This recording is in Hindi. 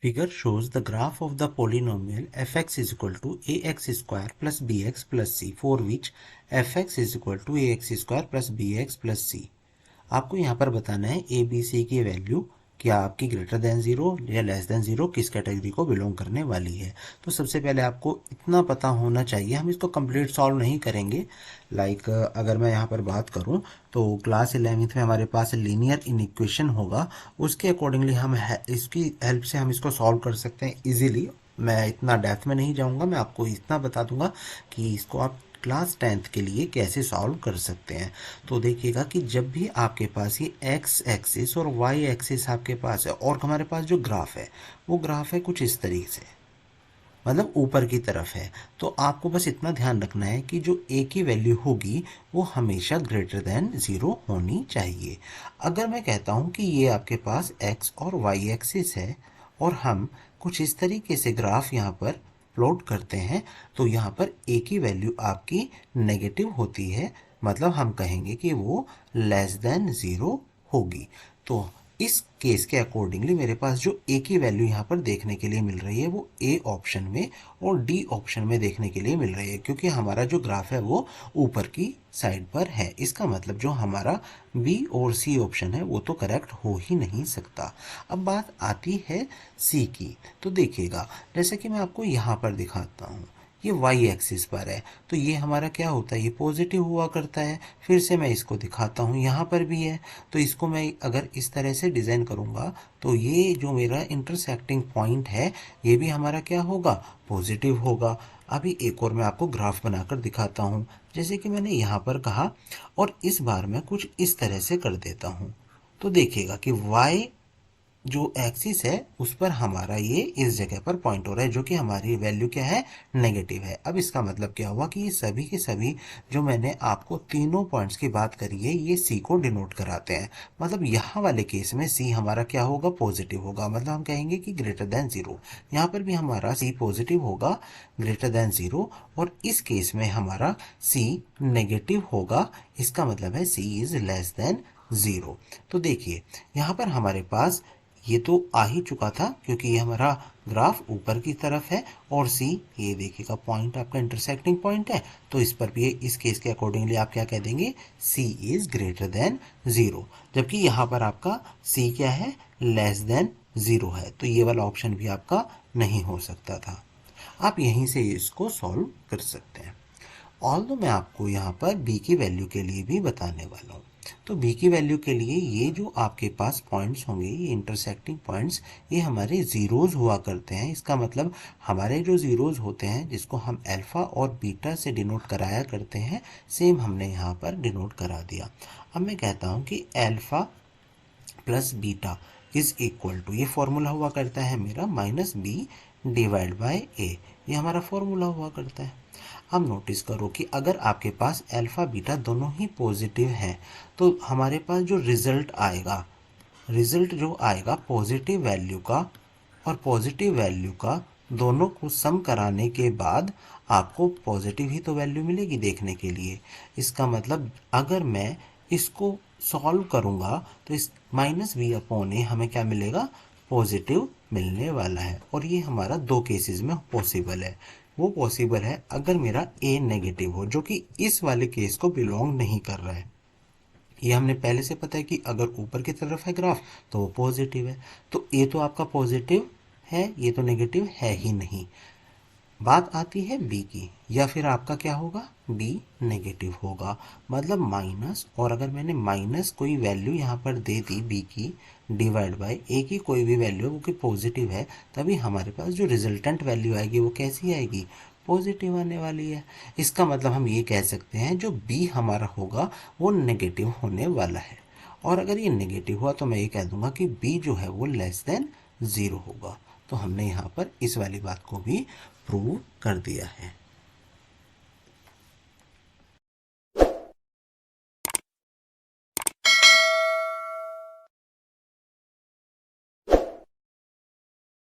Figure shows the graph of the polynomial fx is equal to ax square plus bx plus c for which fx is equal to ax square plus bx plus c। आपको यहाँ पर बताना है ए बी सी की वैल्यू क्या आपकी ग्रेटर देन जीरो या लेस देन जीरो किस कैटेगरी को बिलोंग करने वाली है। तो सबसे पहले आपको इतना पता होना चाहिए, हम इसको कंप्लीट सॉल्व नहीं करेंगे। अगर मैं यहाँ पर बात करूँ तो क्लास 11th में हमारे पास लीनियर इनइक्वेशन होगा, उसके अकॉर्डिंगली हम इसकी हेल्प से हम इसको सॉल्व कर सकते हैं इजीली। मैं इतना डेप्थ में नहीं जाऊँगा, मैं आपको इतना बता दूंगा कि इसको आप क्लास 10th के लिए कैसे सॉल्व कर सकते हैं। तो देखिएगा कि जब भी आपके पास ये एक्स एक्सिस और वाई एक्सिस आपके पास है और हमारे पास जो ग्राफ है वो ग्राफ है कुछ इस तरीके से, मतलब ऊपर की तरफ है, तो आपको बस इतना ध्यान रखना है कि जो ए की वैल्यू होगी वो हमेशा ग्रेटर देन ज़ीरो होनी चाहिए। अगर मैं कहता हूँ कि ये आपके पास एक्स और वाई एक्सिस है और हम कुछ इस तरीके से ग्राफ यहाँ पर प्लॉट करते हैं तो यहाँ पर ए की वैल्यू आपकी नेगेटिव होती है, मतलब हम कहेंगे कि वो लेस देन ज़ीरो होगी। तो इस केस के अकॉर्डिंगली मेरे पास जो ए की वैल्यू यहाँ पर देखने के लिए मिल रही है वो ए ऑप्शन में और डी ऑप्शन में देखने के लिए मिल रही है, क्योंकि हमारा जो ग्राफ है वो ऊपर की साइड पर है। इसका मतलब जो हमारा बी और सी ऑप्शन है वो तो करेक्ट हो ही नहीं सकता। अब बात आती है सी की, तो देखिएगा जैसे कि मैं आपको यहाँ पर दिखाता हूँ, ये वाई एक्सिस पर है तो ये हमारा क्या होता है, ये पॉजिटिव हुआ करता है। फिर से मैं इसको दिखाता हूँ, यहाँ पर भी है, तो इसको मैं अगर इस तरह से डिज़ाइन करूँगा तो ये जो मेरा इंटरसेक्टिंग पॉइंट है ये भी हमारा क्या होगा, पॉजिटिव होगा। अभी एक और मैं आपको ग्राफ बनाकर दिखाता हूँ, जैसे कि मैंने यहाँ पर कहा और इस बार मैं कुछ इस तरह से कर देता हूँ। तो देखिएगा कि y जो एक्सिस है उस पर हमारा ये इस जगह पर पॉइंट हो रहा है, जो कि हमारी वैल्यू क्या है, नेगेटिव है। अब इसका मतलब क्या हुआ कि ये सभी के सभी जो मैंने आपको तीनों पॉइंट्स की बात करी है ये सी को डिनोट कराते हैं। मतलब यहाँ वाले केस में सी हमारा क्या होगा, पॉजिटिव होगा, मतलब हम कहेंगे कि ग्रेटर देन जीरो। यहाँ पर भी हमारा सी पॉजिटिव होगा, ग्रेटर देन जीरो, और इस केस में हमारा सी नेगेटिव होगा, इसका मतलब है सी इज लेस देन ज़ीरो। तो देखिए यहाँ पर हमारे पास ये तो आ ही चुका था क्योंकि ये हमारा ग्राफ ऊपर की तरफ है और सी ये देखिएगा पॉइंट आपका इंटरसेक्टिंग पॉइंट है, तो इस पर भी इस केस के अकॉर्डिंगली आप क्या कह देंगे, सी इज ग्रेटर देन ज़ीरो। जबकि यहाँ पर आपका सी क्या है, लेस देन ज़ीरो है, तो ये वाला ऑप्शन भी आपका नहीं हो सकता था। आप यहीं से इसको सॉल्व कर सकते हैं। ऑल्दो मैं आपको यहाँ पर बी की वैल्यू के लिए भी बताने वाला हूँ। तो बी की वैल्यू के लिए ये जो आपके पास पॉइंट्स होंगे, ये इंटरसेक्टिंग पॉइंट्स, ये हमारे ज़ीरोज़ हुआ करते हैं। इसका मतलब हमारे जो ज़ीरोज़ होते हैं जिसको हम अल्फ़ा और बीटा से डिनोट कराया करते हैं, सेम हमने यहाँ पर डिनोट करा दिया। अब मैं कहता हूँ कि alpha plus beta is equal to, ये फॉर्मूला हुआ करता है मेरा minus B divide by A, ये हमारा फॉर्मूला हुआ करता है। अब नोटिस करो कि अगर आपके पास अल्फ़ा बीटा दोनों ही पॉजिटिव हैं तो हमारे पास जो रिजल्ट जो आएगा पॉजिटिव वैल्यू का और पॉजिटिव वैल्यू का, दोनों को सम कराने के बाद आपको पॉजिटिव ही तो वैल्यू मिलेगी देखने के लिए। इसका मतलब अगर मैं इसको सॉल्व करूँगा तो इस माइनस बी अपॉन ए हमें क्या मिलेगा, पॉजिटिव मिलने वाला है। और ये हमारा दो केसेस में पॉसिबल है। वो पॉसिबल है अगर मेरा ए नेगेटिव हो, जो कि इस वाले केस को बिलोंग नहीं कर रहा है। ये हमने पहले से पता है कि अगर ऊपर की तरफ है ग्राफ तो वो पॉजिटिव है, तो ए तो आपका पॉजिटिव है, ये तो नेगेटिव है ही नहीं। बात आती है बी की, या फिर आपका क्या होगा, बी नेगेटिव होगा, मतलब माइनस, और अगर मैंने माइनस कोई वैल्यू यहाँ पर दे दी बी की डिवाइड बाय ए की कोई भी वैल्यू वो कि पॉजिटिव है, तभी हमारे पास जो रिजल्टेंट वैल्यू आएगी वो कैसी आएगी, पॉजिटिव आने वाली है। इसका मतलब हम ये कह सकते हैं जो बी हमारा होगा वो नेगेटिव होने वाला है। और अगर ये नेगेटिव हुआ तो मैं ये कह दूंगा कि बी जो है वो लेस देन ज़ीरो होगा। तो हमने यहाँ पर इस वाली बात को भी प्रूव कर दिया है।